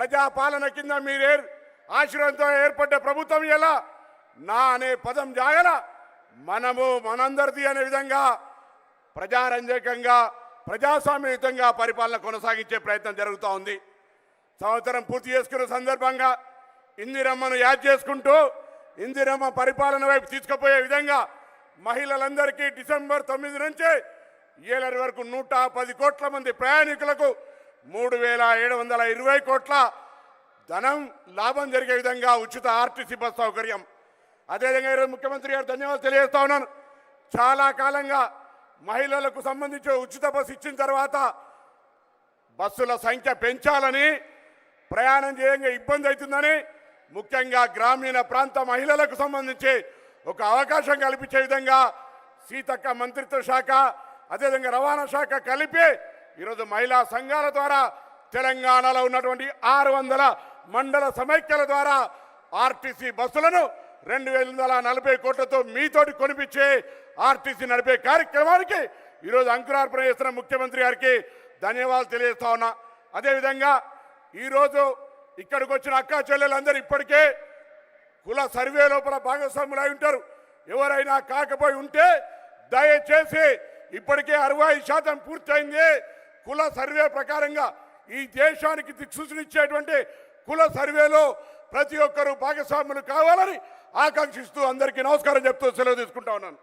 ప్రజాపాలన కింద మీరే ఆశీర్వాదంతో ఏర్పడ్డ ప్రభుత్వం ఎలా నా అనే పదం జాగల మనందరిది అనే విధంగా ప్రజారంజకంగా ప్రజాస్వామ్యయుతంగా పరిపాలన కొనసాగించే ప్రయత్నం జరుగుతూ ఉంది. సంవత్సరం పూర్తి చేసుకున్న సందర్భంగా ఇందిరమ్మను యాద్ చేసుకుంటూ ఇందిరమ్మ పరిపాలన వైపు తీసుకుపోయే విధంగా మహిళలందరికీ డిసెంబర్ 9 నుంచి ఏలరి వరకు 110 కోట్ల మంది ప్రయాణికులకు 3720 కోట్ల ధనం లాభం జరిగే విధంగా ఉచిత ఆర్టీసీ బస్ సౌకర్యం. అదేవిధంగా ఈరోజు ముఖ్యమంత్రి గారు ధన్యవాదాలు తెలియజేస్తా ఉన్నాను. చాలా కాలంగా మహిళలకు సంబంధించి ఉచిత బస్సు ఇచ్చిన తర్వాత బస్సుల సంఖ్య పెంచాలని, ప్రయాణం చేయంగా ఇబ్బంది అవుతుందని, ముఖ్యంగా గ్రామీణ ప్రాంత మహిళలకు సంబంధించి ఒక అవకాశం కల్పించే విధంగా సీతక్క మంత్రిత్వ శాఖ అదేవిధంగా రవాణా శాఖ కలిపి ఈరోజు మహిళా సంఘాల ద్వారా తెలంగాణలో ఉన్నటువంటి 600 మండల సమైక్యల ద్వారా ఆర్టీసీ బస్సులను 2140 కోట్లతో మీతోటి కొనిపించే ఆర్టీసీ నడిపే కార్యక్రమానికి ఈరోజు అంకురార్పణ చేస్తున్న ముఖ్యమంత్రి గారికి ధన్యవాదాలు తెలియజేస్తా ఉన్నా. అదేవిధంగా ఈరోజు ఇక్కడికి వచ్చిన అక్కా చెల్లెలందరూ ఇప్పటికే కుల సర్వే లోపల భాగస్వాములై ఉంటారు. ఎవరైనా కాకపోయి ఉంటే దయచేసి ఇప్పటికే 65% పూర్తయింది. కుల సర్వే ప్రకారంగా ఈ దేశానికి దిక్సూచనిచ్చేటువంటి కుల సర్వేలో ప్రతి ఒక్కరూ భాగస్వాములు కావాలని ఆకాంక్షిస్తూ అందరికీ నమస్కారం చెప్తూ సెలవు తీసుకుంటా ఉన్నాను.